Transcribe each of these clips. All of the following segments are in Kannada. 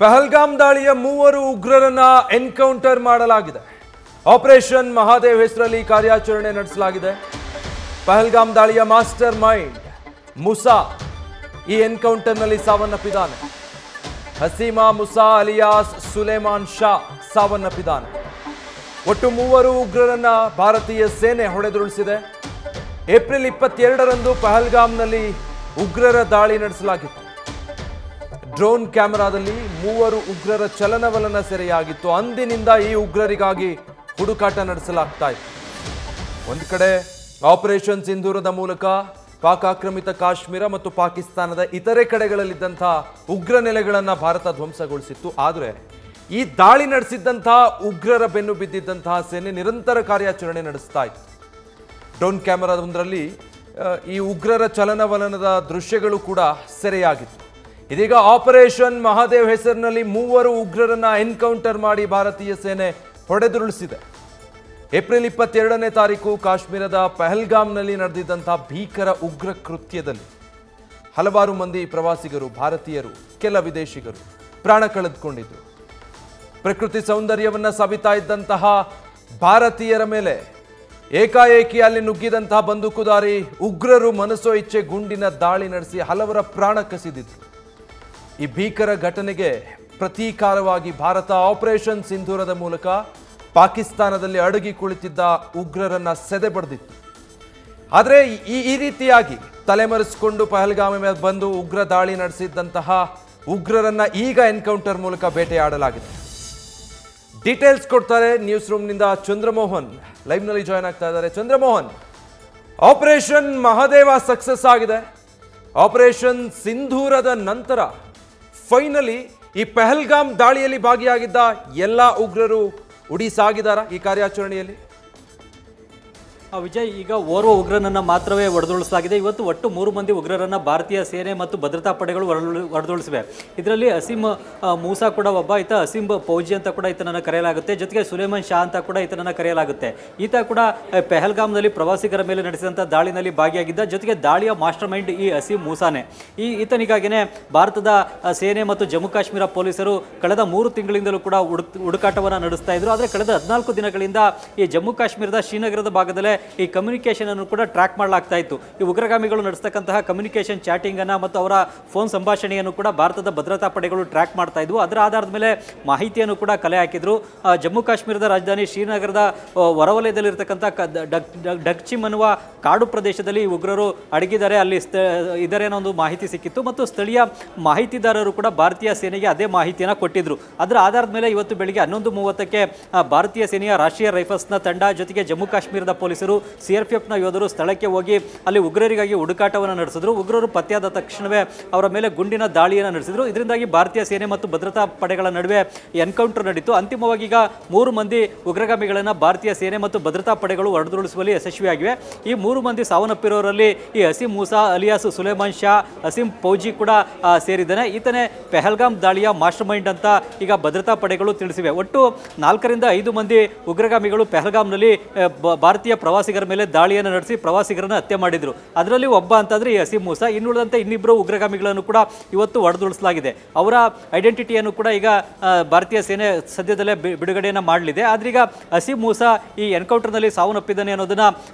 ಪಹಲ್ಗಾಮ್ ದಾಳಿಯ ಮೂವರು ಉಗ್ರರನ್ನ ಎನ್ಕೌಂಟರ್ ಮಾಡಲಾಗಿದೆ. ಆಪರೇಷನ್ ಮಹಾದೇವ್ ಹೆಸರಲ್ಲಿ ಕಾರ್ಯಾಚರಣೆ ನಡೆಸಲಾಗಿದೆ. ಪಹಲ್ಗಾಮ್ ದಾಳಿಯ ಮಾಸ್ಟರ್ ಮೈಂಡ್ ಮುಸಾ ಈ ಎನ್ಕೌಂಟರ್ನಲ್ಲಿ ಸಾವನ್ನಪ್ಪಿದ್ದಾನೆ. ಹಸೀಮಾ ಮುಸಾ ಅಲಿಯಾಸ್ ಸುಲೇಮಾನ್ ಶಾ ಸಾವನ್ನಪ್ಪಿದ್ದಾನೆ. ಒಟ್ಟು ಮೂವರು ಉಗ್ರರನ್ನ ಭಾರತೀಯ ಸೇನೆ ಹೊಡೆದುರುಳಿಸಿದೆ. ಏಪ್ರಿಲ್ 22ರಂದು ಪಹಲ್ಗಾಮ್ನಲ್ಲಿ ಉಗ್ರರ ದಾಳಿ ನಡೆಸಲಾಗಿತ್ತು. ಡ್ರೋನ್ ಕ್ಯಾಮೆರಾದಲ್ಲಿ ಮೂವರು ಉಗ್ರರ ಚಲನವಲನ ಸೆರೆಯಾಗಿತ್ತು. ಅಂದಿನಿಂದ ಈ ಉಗ್ರರಿಗಾಗಿ ಹುಡುಕಾಟ ನಡೆಸಲಾಗ್ತಾ ಇತ್ತು. ಒಂದು ಕಡೆ ಆಪರೇಷನ್ ಸಿಂಧೂರದ ಮೂಲಕ ಪಾಕ್ ಆಕ್ರಮಿತ ಕಾಶ್ಮೀರ ಮತ್ತು ಪಾಕಿಸ್ತಾನದ ಇತರೆ ಕಡೆಗಳಲ್ಲಿದ್ದಂತಹ ಉಗ್ರ ನೆಲೆಗಳನ್ನು ಭಾರತ ಧ್ವಂಸಗೊಳಿಸಿತ್ತು. ಆದರೆ ಈ ದಾಳಿ ನಡೆಸಿದ್ದಂತಹ ಉಗ್ರರ ಬೆನ್ನು ಬಿದ್ದಿದ್ದಂತಹ ಸೇನೆ ನಿರಂತರ ಕಾರ್ಯಾಚರಣೆ ನಡೆಸ್ತಾ ಇತ್ತು. ಡ್ರೋನ್ ಕ್ಯಾಮೆರಾದೊಂದರಲ್ಲಿ ಈ ಉಗ್ರರ ಚಲನವಲನದ ದೃಶ್ಯಗಳು ಕೂಡ ಸೆರೆಯಾಗಿತ್ತು. ಇದೀಗ ಆಪರೇಷನ್ ಮಹಾದೇವ್ ಹೆಸರಿನಲ್ಲಿ ಮೂವರು ಉಗ್ರರನ್ನ ಎನ್ಕೌಂಟರ್ ಮಾಡಿ ಭಾರತೀಯ ಸೇನೆ ಹೊಡೆದುರುಳಿಸಿದೆ. ಏಪ್ರಿಲ್ 22ನೇ ತಾರೀಕು ಕಾಶ್ಮೀರದ ಪಹಲ್ಗಾಮ್ನಲ್ಲಿ ನಡೆದಿದ್ದಂತಹ ಭೀಕರ ಉಗ್ರ ಕೃತ್ಯದಲ್ಲಿ ಹಲವಾರು ಮಂದಿ ಪ್ರವಾಸಿಗರು, ಭಾರತೀಯರು, ಕೆಲ ವಿದೇಶಿಗರು ಪ್ರಾಣ ಕಳೆದುಕೊಂಡಿದ್ರು. ಪ್ರಕೃತಿ ಸೌಂದರ್ಯವನ್ನ ಸವಿತಾ ಇದ್ದಂತಹ ಭಾರತೀಯರ ಮೇಲೆ ಏಕಾಏಕಿ ಅಲ್ಲಿ ನುಗ್ಗಿದಂತಹ ಬಂದೂಕುದಾರಿ ಉಗ್ರರು ಮನಸೋ ಇಚ್ಛೆ ಗುಂಡಿನ ದಾಳಿ ನಡೆಸಿ ಹಲವರ ಪ್ರಾಣ ಕಸಿದಿದ್ರು. ಈ ಭೀಕರ ಘಟನೆಗೆ ಪ್ರತೀಕಾರವಾಗಿ ಭಾರತ ಆಪರೇಷನ್ ಸಿಂಧೂರದ ಮೂಲಕ ಪಾಕಿಸ್ತಾನದಲ್ಲಿ ಅಡಗಿ ಕುಳಿತಿದ್ದ ಉಗ್ರರನ್ನ ಸೆದೆಬಡಿದಿತ್ತು. ಆದರೆ ಈ ರೀತಿಯಾಗಿ ತಲೆಮರೆಸಿಕೊಂಡು ಪಹಲ್ಗಾಮ್ ಮೇಲೆ ಬಂದು ಉಗ್ರ ದಾಳಿ ನಡೆಸಿದ್ದಂತಹ ಉಗ್ರರನ್ನ ಈಗ ಎನ್ಕೌಂಟರ್ ಮೂಲಕ ಬೇಟೆಯಾಡಲಾಗಿದೆ. ಡೀಟೇಲ್ಸ್ ಕೊಡ್ತಾರೆ ನ್ಯೂಸ್ ರೂಮ್ನಿಂದ ಚಂದ್ರಮೋಹನ್, ಲೈವ್ನಲ್ಲಿ ಜಾಯ್ನ್ ಆಗ್ತಾ ಇದ್ದಾರೆ. ಚಂದ್ರಮೋಹನ್, ಆಪರೇಷನ್ ಮಹಾದೇವ ಸಕ್ಸಸ್ ಆಗಿದೆ. ಆಪರೇಷನ್ ಸಿಂಧೂರದ ನಂತರ ಫೈನಲಿ ಈ ಪಹಲ್ಗಾಮ್ ದಾಳಿಯಲ್ಲಿ ಭಾಗಿಯಾಗಿದ್ದ ಎಲ್ಲ ಉಗ್ರರು ಉಡಿಸಾಗಿದ್ದಾರಾ ಈ ಕಾರ್ಯಾಚರಣೆಯಲ್ಲಿ? ವಿಜಯ್, ಈಗ ಓರ್ವ ಉಗ್ರನನ್ನು ಮಾತ್ರವೇ ಹೊಡೆದುರುಳಿಸಲಾಗಿದೆ. ಇವತ್ತು ಒಟ್ಟು 3 ಮಂದಿ ಉಗ್ರರನ್ನು ಭಾರತೀಯ ಸೇನೆ ಮತ್ತು ಭದ್ರತಾ ಪಡೆಗಳು ಹೊಡೆದುರುಳಿಸಿವೆ. ಇದರಲ್ಲಿ ಹಸೀಮ್ ಮೂಸಾ ಕೂಡ ಒಬ್ಬ, ಈತ ಹಸೀಮ್ ಫೌಜಿ ಅಂತ ಕೂಡ ಈತನನ್ನು ಕರೆಯಲಾಗುತ್ತೆ. ಜೊತೆಗೆ ಸುಲೇಮಾನ್ ಶಾ ಅಂತ ಕೂಡ ಈತನನ್ನು ಕರೆಯಲಾಗುತ್ತೆ. ಈತ ಕೂಡ ಪಹಲ್ಗಾಮ್ನಲ್ಲಿ ಪ್ರವಾಸಿಗರ ಮೇಲೆ ನಡೆಸಿದಂಥ ದಾಳಿನಲ್ಲಿ ಭಾಗಿಯಾಗಿದ್ದ. ಜೊತೆಗೆ ದಾಳಿಯ ಮಾಸ್ಟರ್ ಮೈಂಡ್ ಈ ಹಸೀಮ್ ಮೂಸಾನೆ. ಈತನಿಗಾಗಿಯೇ ಭಾರತದ ಸೇನೆ ಮತ್ತು ಜಮ್ಮು ಕಾಶ್ಮೀರ ಪೊಲೀಸರು ಕಳೆದ 3 ತಿಂಗಳಿಂದಲೂ ಕೂಡ ಹುಡುಕಾಟವನ್ನು ನಡೆಸ್ತಾ ಇದ್ರು. ಆದರೆ ಕಳೆದ 14 ದಿನಗಳಿಂದ ಈ ಜಮ್ಮು ಕಾಶ್ಮೀರದ ಶ್ರೀನಗರದ ಭಾಗದಲ್ಲೇ ಈ ಕಮ್ಯುನಿಕೇಷನ್ ಅನ್ನು ಕೂಡ ಟ್ರ್ಯಾಕ್ ಮಾಡಲಾಗ್ತಾ ಇತ್ತು. ಈ ಉಗ್ರಗಾಮಿಗಳು ನಡೆಸ್ತಕ್ಕಂತಹ ಕಮ್ಯುನಿಕೇಷನ್ ಚಾಟಿಂಗ್ ಅನ್ನು ಮತ್ತು ಅವರ ಫೋನ್ ಸಂಭಾಷಣೆಯನ್ನು ಕೂಡ ಭಾರತದ ಭದ್ರತಾ ಪಡೆಗಳು ಟ್ರ್ಯಾಕ್ ಮಾಡ್ತಾ ಇದ್ವು. ಅದರ ಆಧಾರದ ಮೇಲೆ ಮಾಹಿತಿಯನ್ನು ಕೂಡ ಕಲೆ ಹಾಕಿದ್ರು. ಜಮ್ಮು ಕಾಶ್ಮೀರದ ರಾಜಧಾನಿ ಶ್ರೀನಗರದ ಹೊರವಲಯದಲ್ಲಿರ್ತಕ್ಕಂಥ ಡಕ್ಚಿಮ್ ಅನ್ನುವ ಕಾಡು ಪ್ರದೇಶದಲ್ಲಿ ಈ ಉಗ್ರರು ಅಡಗಿದ್ದಾರೆ, ಅಲ್ಲಿ ಇದ್ದಾರೆ ಅನ್ನೋ ಒಂದು ಮಾಹಿತಿ ಸಿಕ್ಕಿತ್ತು. ಮತ್ತು ಸ್ಥಳೀಯ ಮಾಹಿತಿದಾರರು ಕೂಡ ಭಾರತೀಯ ಸೇನೆಗೆ ಅದೇ ಮಾಹಿತಿಯನ್ನು ಕೊಟ್ಟಿದ್ರು. ಅದರ ಆಧಾರದ ಮೇಲೆ ಇವತ್ತು ಬೆಳಿಗ್ಗೆ 11:30ಕ್ಕೆ ಭಾರತೀಯ ಸೇನೆಯ ರಾಷ್ಟ್ರೀಯ ರೈಫಲ್ಸ್ನ ತಂಡ ಜೊತೆಗೆ ಜಮ್ಮು ಕಾಶ್ಮೀರದ ಪೊಲೀಸರು, ಸಿಆರ್ಪಿಎಫ್ನ ಯೋಧರು ಸ್ಥಳಕ್ಕೆ ಹೋಗಿ ಅಲ್ಲಿ ಉಗ್ರರಿಗಾಗಿ ಹುಡುಕಾಟವನ್ನು ನಡೆಸಿದ್ರು. ಉಗ್ರರು ಪತ್ತೆಯಾದ ತಕ್ಷಣವೇ ಅವರ ಮೇಲೆ ಗುಂಡಿನ ದಾಳಿಯನ್ನು ನಡೆಸಿದ್ರು. ಇದರಿಂದಾಗಿ ಭಾರತೀಯ ಸೇನೆ ಮತ್ತು ಭದ್ರತಾ ಪಡೆಗಳ ನಡುವೆ ಎನ್ಕೌಂಟರ್ ನಡೀತು. ಅಂತಿಮವಾಗಿ ಈಗ 3 ಮಂದಿ ಉಗ್ರಗಾಮಿಗಳನ್ನು ಭಾರತೀಯ ಸೇನೆ ಮತ್ತು ಭದ್ರತಾ ಪಡೆಗಳು ಹೊಡೆದುರುಳಿಸುವಲ್ಲಿ ಯಶಸ್ವಿಯಾಗಿವೆ. ಈ 3 ಮಂದಿ ಸಾವನ್ನಪ್ಪಿರೋರಲ್ಲಿ ಈ ಹಸೀಮ್ ಮೂಸಾ ಅಲಿಯಾಸ್ ಸುಲೇಮಾನ್ ಶಾ, ಹಸೀಮ್ ಫೌಜಿ ಕೂಡ ಸೇರಿದ್ದಾನೆ. ಈತನೇ ಪಹಲ್ಗಾಮ್ ದಾಳಿಯ ಮಾಸ್ಟರ್ ಮೈಂಡ್ ಅಂತ ಈಗ ಭದ್ರತಾ ಪಡೆಗಳು ತಿಳಿಸಿವೆ. ಒಟ್ಟು 4 ರಿಂದ 5 ಮಂದಿ ಉಗ್ರಗಾಮಿಗಳು ಪಹಲ್ಗಾಮ್ನಲ್ಲಿ ಭಾರತೀಯ ಪ್ರವಾಸಿಗರ ಮೇಲೆ ದಾಳಿಯನ್ನು ನಡೆಸಿ ಪ್ರವಾಸಿಗರನ್ನು ಹತ್ಯೆ ಮಾಡಿದ್ರು. ಅದರಲ್ಲಿ ಒಬ್ಬ ಅಂತಂದ್ರೆ ಈ ಹಸೀಮ್ ಮೂಸಾ. ಇನ್ನುಳಿದಂತೆ ಇನ್ನಿಬ್ಬರು ಉಗ್ರಗಾಮಿಗಳನ್ನು ಕೂಡ ಇವತ್ತು ಹೊಡೆದುರುಳಿಸಲಾಗಿದೆ. ಅವರ ಐಡೆಂಟಿಟಿಯನ್ನು ಕೂಡ ಈಗ ಭಾರತೀಯ ಸೇನೆ ಸದ್ಯದಲ್ಲೇ ಬಿಡುಗಡೆಯನ್ನು ಮಾಡಲಿದೆ. ಆದ್ರೆ ಈಗ ಹಸೀಮ್ ಮೂಸಾ ಈ ಎನ್ಕೌಂಟರ್ನಲ್ಲಿ ಸಾವನ್ನಪ್ಪಿದ್ದಾನೆ ಅನ್ನೋದನ್ನ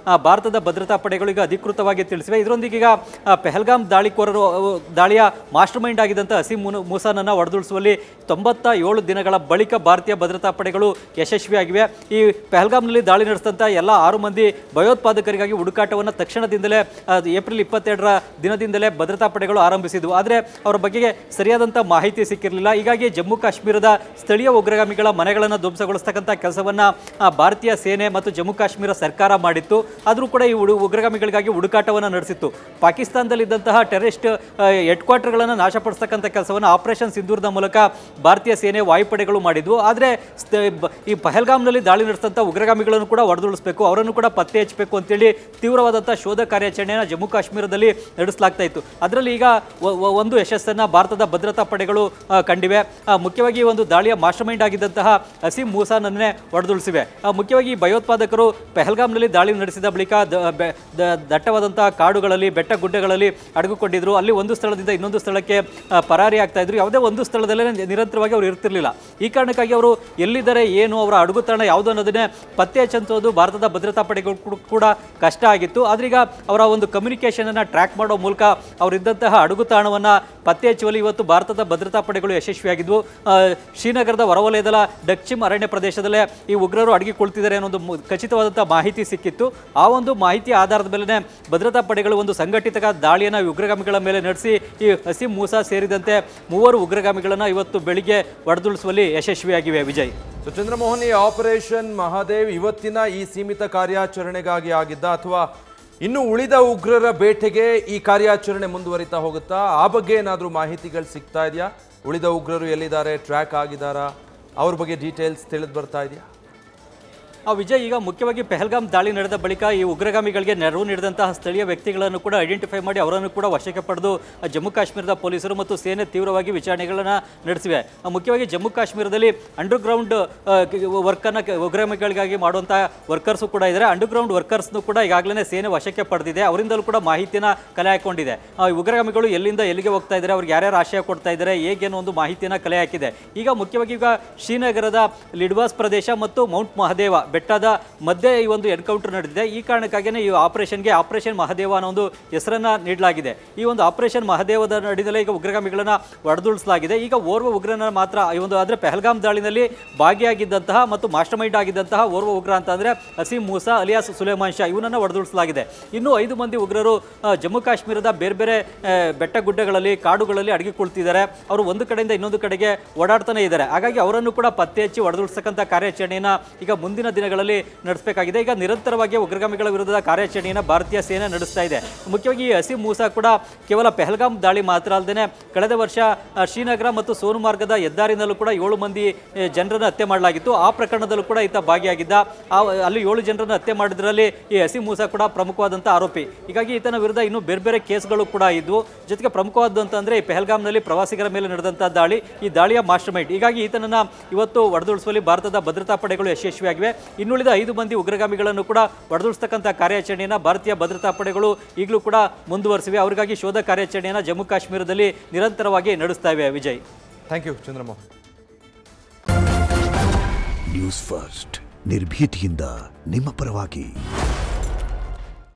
ಭಾರತದ ಭದ್ರತಾ ಪಡೆಗಳು ಈಗ ಅಧಿಕೃತವಾಗಿ ತಿಳಿಸಿವೆ. ಇದರೊಂದಿಗೆ ಈಗ ಪಹಲ್ಗಾಮ್ ದಾಳಿಯ ಮಾಸ್ಟರ್ ಮೈಂಡ್ ಆಗಿದ್ದಂಥ ಹಸೀಮ್ ಮೂಸಾನನ್ನು ಹೊಡೆದುರುಳಿಸುವಲ್ಲಿ 97 ದಿನಗಳ ಬಳಿಕ ಭಾರತೀಯ ಭದ್ರತಾ ಪಡೆಗಳು ಯಶಸ್ವಿಯಾಗಿವೆ. ಈ ಪಹಲ್ಗಾಮ್ನಲ್ಲಿ ದಾಳಿ ನಡೆಸಿದಂಥ ಎಲ್ಲ 6 ಮಂದಿ ಭಯೋತ್ಪಾದಕರಿಗಾಗಿ ಹುಡುಕಾಟವನ್ನು ತಕ್ಷಣದಿಂದಲೇ ಏಪ್ರಿಲ್ 22ರ ದಿನದಿಂದಲೇ ಭದ್ರತಾ ಪಡೆಗಳು ಆರಂಭಿಸಿದ್ವು. ಆದರೆ ಅವರ ಬಗ್ಗೆ ಸರಿಯಾದಂಥ ಮಾಹಿತಿ ಸಿಕ್ಕಿರಲಿಲ್ಲ. ಹೀಗಾಗಿ ಜಮ್ಮು ಕಾಶ್ಮೀರದ ಸ್ಥಳೀಯ ಉಗ್ರಗಾಮಿಗಳ ಮನೆಗಳನ್ನು ಧ್ವಂಸಗೊಳಿಸ್ತಕ್ಕಂಥ ಕೆಲಸವನ್ನು ಭಾರತೀಯ ಸೇನೆ ಮತ್ತು ಜಮ್ಮು ಕಾಶ್ಮೀರ ಸರ್ಕಾರ ಮಾಡಿತ್ತು. ಆದರೂ ಕೂಡ ಈ ಉಗ್ರಗಾಮಿಗಳಿಗಾಗಿ ಹುಡುಕಾಟವನ್ನು ನಡೆಸಿತ್ತು. ಪಾಕಿಸ್ತಾನದಲ್ಲಿದ್ದಂತಹ ಟೆರರಿಸ್ಟ್ ಹೆಡ್ ಕ್ವಾರ್ಟರ್ಗಳನ್ನು ನಾಶಪಡಿಸ್ತಕ್ಕಂಥ ಕೆಲಸವನ್ನು ಆಪರೇಷನ್ ಸಿಂಧೂರದ ಮೂಲಕ ಭಾರತೀಯ ಸೇನೆ ವಾಯುಪಡೆಗಳು ಮಾಡಿದ್ವು. ಆದರೆ ಈ ಪಹಲ್ಗಾಮ್ನಲ್ಲಿ ದಾಳಿ ನಡೆಸಿದಂಥ ಉಗ್ರಗಾಮಿಗಳನ್ನು ಕೂಡ ಹೊಡೆದುರುಳಿಸಬೇಕು, ಅವರನ್ನು ಕೂಡ ಪತ್ತೆ ಹಚ್ಚಬೇಕು ಅಂತೇಳಿ ತೀವ್ರವಾದಂಥ ಶೋಧ ಕಾರ್ಯಾಚರಣೆಯನ್ನು ಜಮ್ಮು ಕಾಶ್ಮೀರದಲ್ಲಿ ನಡೆಸಲಾಗ್ತಾ ಇತ್ತು. ಅದರಲ್ಲಿ ಈಗ ಒಂದು ಯಶಸ್ಸನ್ನು ಭಾರತದ ಭದ್ರತಾ ಪಡೆಗಳು ಕಂಡಿವೆ. ಮುಖ್ಯವಾಗಿ ಒಂದು ದಾಳಿಯ ಮಾಸ್ಟರ್ ಮೈಂಡ್ ಆಗಿದ್ದಂತಹ ಅಸೀಂ ಮೂಸಾನನ್ನೇ ಹೊಡೆದುಳಿಸಿವೆ. ಮುಖ್ಯವಾಗಿ ಭಯೋತ್ಪಾದಕರು ಪಹಲ್ಗಾಮ್ನಲ್ಲಿ ದಾಳಿ ನಡೆಸಿದ ಬಳಿಕ ದಟ್ಟವಾದಂತಹ ಕಾಡುಗಳಲ್ಲಿ ಬೆಟ್ಟ ಗುಡ್ಡಗಳಲ್ಲಿ ಅಡಗಿಕೊಂಡಿದ್ರು. ಅಲ್ಲಿ ಒಂದು ಸ್ಥಳದಿಂದ ಇನ್ನೊಂದು ಸ್ಥಳಕ್ಕೆ ಪರಾರಿ ಆಗ್ತಾ ಇದ್ರು. ಯಾವುದೇ ಒಂದು ಸ್ಥಳದಲ್ಲೇ ನಿರಂತರವಾಗಿ ಅವರು ಇರ್ತಿರ್ಲಿಲ್ಲ. ಈ ಕಾರಣಕ್ಕಾಗಿ ಅವರು ಎಲ್ಲಿದ್ದಾರೆ, ಏನು ಅವರ ಅಡಗುತಾಣ ಯಾವುದು ಅನ್ನೋದನ್ನೇ ಪತ್ತೆ ಹಚ್ಚುವುದು ಭಾರತದ ಭದ್ರತಾ ಪಡೆಗಳು ಕೂಡ ಕಷ್ಟ ಆಗಿತ್ತು. ಆದ್ರೆ ಈಗ ಅವರ ಒಂದು ಕಮ್ಯುನಿಕೇಷನ್ ಅನ್ನ ಟ್ರ್ಯಾಕ್ ಮಾಡೋ ಮೂಲಕ ಅವರಿದ್ದಂತಹ ಅಡಗುತಾಣವನ್ನು ಪತ್ತೆ ಹಚ್ಚುವಲ್ಲಿ ಇವತ್ತು ಭಾರತದ ಭದ್ರತಾ ಪಡೆಗಳು ಯಶಸ್ವಿಯಾಗಿದ್ವು. ಶ್ರೀನಗರದ ಹೊರವಲಯದ ಡಕ್ಚಿಮ್ ಅರಣ್ಯ ಪ್ರದೇಶದಲ್ಲೇ ಈ ಉಗ್ರರು ಅಡಗಿಕೊಳ್ತಿದ್ದಾರೆ ಅನ್ನೋ ಒಂದು ಖಚಿತವಾದಂತಹ ಮಾಹಿತಿ ಸಿಕ್ಕಿತ್ತು. ಆ ಒಂದು ಮಾಹಿತಿ ಆಧಾರದ ಮೇಲೆ ಭದ್ರತಾ ಪಡೆಗಳು ಒಂದು ಸಂಘಟಿತ ದಾಳಿಯನ್ನು ಉಗ್ರಗಾಮಿಗಳ ಮೇಲೆ ನಡೆಸಿ ಈ ಅಸೀಂ ಮೂಸಾ ಸೇರಿದಂತೆ 3 ಉಗ್ರಗಾಮಿಗಳನ್ನು ಇವತ್ತು ಬೆಳಿಗ್ಗೆ ಹೊಡೆದುಳಿಸುವಲ್ಲಿ ಯಶಸ್ವಿಯಾಗಿವೆ. ವಿಜಯ್, ಚಂದ್ರಮೋಹನ್, ಈ ಆಪರೇಷನ್ ಮಹಾದೇವ್ ಇವತ್ತಿನ ಈ ಸೀಮಿತ ಕಾರ್ಯಾಚರಣೆಗಾಗಿ ಆಗಿದ್ದ ಅಥವಾ ಇನ್ನು ಉಳಿದ ಉಗ್ರರ ಬೇಟೆಗೆ ಈ ಕಾರ್ಯಾಚರಣೆ ಮುಂದುವರಿತಾ ಹೋಗುತ್ತಾ? ಆ ಬಗ್ಗೆ ಏನಾದರೂ ಮಾಹಿತಿಗಳು ಸಿಗ್ತಾ ಇದೆಯಾ? ಉಳಿದ ಉಗ್ರರು ಎಲ್ಲಿದ್ದಾರೆ, ಟ್ರ್ಯಾಕ್ ಆಗಿದ್ದಾರಾ, ಅವ್ರ ಬಗ್ಗೆ ಡೀಟೇಲ್ಸ್ ತಿಳಿದು ಬರ್ತಾ ಇದೆಯಾ? ವಿಜಯ್, ಈಗ ಮುಖ್ಯವಾಗಿ ಪಹಲ್ಗಾಮ್ ದಾಳಿ ನಡೆದ ಬಳಿಕ ಈ ಉಗ್ರಗಾಮಿಗಳಿಗೆ ನೆರವು ನೀಡಿದಂತಹ ಸ್ಥಳೀಯ ವ್ಯಕ್ತಿಗಳನ್ನು ಕೂಡ ಐಡೆಂಟಿಫೈ ಮಾಡಿ ಅವರನ್ನು ಕೂಡ ವಶಕ್ಕೆ ಪಡೆದು ಜಮ್ಮು ಕಾಶ್ಮೀರದ ಪೊಲೀಸರು ಮತ್ತು ಸೇನೆ ತೀವ್ರವಾಗಿ ವಿಚಾರಣೆಗಳನ್ನು ನಡೆಸಿವೆ. ಮುಖ್ಯವಾಗಿ ಜಮ್ಮು ಕಾಶ್ಮೀರದಲ್ಲಿ ಅಂಡರ್ಗ್ರೌಂಡ್ ವರ್ಕನ್ನು ಉಗ್ರಗಾಮಿಗಳಿಗಾಗಿ ಮಾಡುವಂಥ ವರ್ಕರ್ಸು ಕೂಡ ಇದ್ದಾರೆ. ಅಂಡರ್ಗ್ರೌಂಡ್ ವರ್ಕರ್ಸ್ನು ಕೂಡ ಈಗಾಗಲೇ ಸೇನೆ ವಶಕ್ಕೆ ಪಡೆದಿದೆ. ಅವರಿಂದಲೂ ಕೂಡ ಮಾಹಿತಿಯನ್ನು ಕಲೆ ಹಾಕೊಂಡಿದೆ. ಉಗ್ರಗಾಮಿಗಳು ಎಲ್ಲಿಂದ ಎಲ್ಲಿಗೆ ಹೋಗ್ತಾ ಇದ್ದಾರೆ, ಅವ್ರಿಗೆ ಯಾರ್ಯಾರು ಆಶಯ ಕೊಡ್ತಾ ಇದ್ದಾರೆ, ಹೇಗೇನೋ ಒಂದು ಮಾಹಿತಿಯನ್ನು ಕಲೆ ಹಾಕಿದೆ. ಈಗ ಮುಖ್ಯವಾಗಿ ಈಗ ಶ್ರೀನಗರದ ಲಿಡ್ವಾಸ್ ಪ್ರದೇಶ ಮತ್ತು ಮೌಂಟ್ ಮಹದೇವ ಬೆಟ್ಟದ ಮಧ್ಯೆ ಈ ಒಂದು ಎನ್ಕೌಂಟರ್ ನಡೆದಿದೆ. ಈ ಕಾರಣಕ್ಕಾಗಿಯೇ ಈ ಆಪರೇಷನ್ಗೆ ಆಪರೇಷನ್ ಮಹದೇವ ಅನ್ನೋ ಒಂದು ಹೆಸರನ್ನ ನೀಡಲಾಗಿದೆ. ಈ ಒಂದು ಆಪರೇಷನ್ ಮಹದೇವದ ನಡಿನಲ್ಲೇ ಈಗ ಉಗ್ರಗಾಮಿಗಳನ್ನ ಹೊಡೆದುಳಿಸಲಾಗಿದೆ. ಈಗ ಓರ್ವ ಉಗ್ರನ ಮಾತ್ರ ಈ ಒಂದು ಆದರೆ ಪಹಲ್ಗಾಮ್ ದಾಳಿನಲ್ಲಿ ಭಾಗಿಯಾಗಿದ್ದಂತಹ ಮತ್ತು ಮಾಸ್ಟರ್ ಮೈಂಡ್ ಆಗಿದ್ದಂತಹ ಓರ್ವ ಉಗ್ರ ಅಂತ ಅಂದರೆ ಅಸೀಂ ಮೂಸಾ ಅಲಿಯಾಸ್ ಸುಲೇಮಾನ್ ಶಾ ಇವನನ್ನು ಹೊಡೆದುಳಿಸಲಾಗಿದೆ. ಇನ್ನು 5 ಮಂದಿ ಉಗ್ರರು ಜಮ್ಮು ಕಾಶ್ಮೀರದ ಬೇರೆ ಬೇರೆ ಬೆಟ್ಟ ಗುಡ್ಡಗಳಲ್ಲಿ ಕಾಡುಗಳಲ್ಲಿ ಅಡಗಿಕೊಳ್ತಿದ್ದಾರೆ. ಅವರು ಒಂದು ಕಡೆಯಿಂದ ಇನ್ನೊಂದು ಕಡೆಗೆ ಓಡಾಡ್ತಾನೆ ಇದ್ದಾರೆ. ಹಾಗಾಗಿ ಅವರನ್ನು ಕೂಡ ಪತ್ತೆ ಹಚ್ಚಿ ಹೊಡೆದುಳಿಸ್ತಕ್ಕಂಥ ಕಾರ್ಯಾಚರಣೆಯನ್ನು ಈಗ ಮುಂದಿನ ದಿನಗಳಲ್ಲಿ ನಡೆಸಬೇಕಾಗಿದೆ. ಈಗ ನಿರಂತರವಾಗಿ ಉಗ್ರಗಾಮಿಗಳ ವಿರುದ್ಧದ ಕಾರ್ಯಾಚರಣೆಯನ್ನು ಭಾರತೀಯ ಸೇನೆ ನಡೆಸ್ತಾ ಇದೆ. ಮುಖ್ಯವಾಗಿ ಈ ಅಸೀಂ ಮೂಸಾ ಕೂಡ ಕೇವಲ ಪಹಲ್ಗಾಮ್ ದಾಳಿ ಮಾತ್ರ ಅಲ್ಲದೆ ಕಳೆದ ವರ್ಷ ಶ್ರೀನಗರ ಮತ್ತು ಸೋನುಮಾರ್ಗದ ಹೆದ್ದಾರಿನಲ್ಲೂ ಕೂಡ 7 ಮಂದಿ ಜನರನ್ನು ಹತ್ಯೆ ಮಾಡಲಾಗಿತ್ತು. ಆ ಪ್ರಕರಣದಲ್ಲೂ ಕೂಡ ಈತ ಭಾಗಿಯಾಗಿದ್ದ. ಅಲ್ಲಿ 7 ಜನರನ್ನು ಹತ್ಯೆ ಮಾಡಿದ್ರಲ್ಲಿ ಈ ಅಸೀಂ ಮೂಸಾ ಕೂಡ ಪ್ರಮುಖವಾದಂಥ ಆರೋಪಿ. ಹೀಗಾಗಿ ಈತನ ವಿರುದ್ಧ ಇನ್ನೂ ಬೇರೆ ಬೇರೆ ಕೇಸ್ಗಳು ಕೂಡ ಇದ್ವು. ಜೊತೆಗೆ ಪ್ರಮುಖವಾದಂತಂದ್ರೆ ಈ ಪಹಲ್ಗಾಮ್ನಲ್ಲಿ ಪ್ರವಾಸಿಗರ ಮೇಲೆ ನಡೆದಂಥ ದಾಳಿ, ಈ ದಾಳಿಯ ಮಾಸ್ಟರ್ ಮೈಂಡ್. ಹೀಗಾಗಿ ಈತನನ್ನ ಇವತ್ತು ಹೊಡೆದುಳಿಸುವಲ್ಲಿ ಭಾರತದ ಭದ್ರತಾ ಪಡೆಗಳು ಯಶಸ್ವಿಯಾಗಿವೆ. ಇನ್ನುಳಿದ 5 ಮಂದಿ ಉಗ್ರಗಾಮಿಗಳನ್ನು ಕೂಡ ಹೊಡೆದುಳಿಸ್ತಕ್ಕಂಥ ಕಾರ್ಯಾಚರಣೆಯನ್ನು ಭಾರತೀಯ ಭದ್ರತಾ ಪಡೆಗಳು ಈಗಲೂ ಕೂಡ ಮುಂದುವರಿಸಿವೆ. ಅವರಿಗಾಗಿ ಶೋಧ ಕಾರ್ಯಾಚರಣೆಯನ್ನು ಜಮ್ಮು ಕಾಶ್ಮೀರದಲ್ಲಿ ನಿರಂತರವಾಗಿ ನಡೆಸ್ತಾ ಇವೆ. Vijay, thank you Chandramohan. News First ನಿರ್ಭೀತಿಯಿಂದ ನಿಮ್ಮ ಪರವಾಗಿ.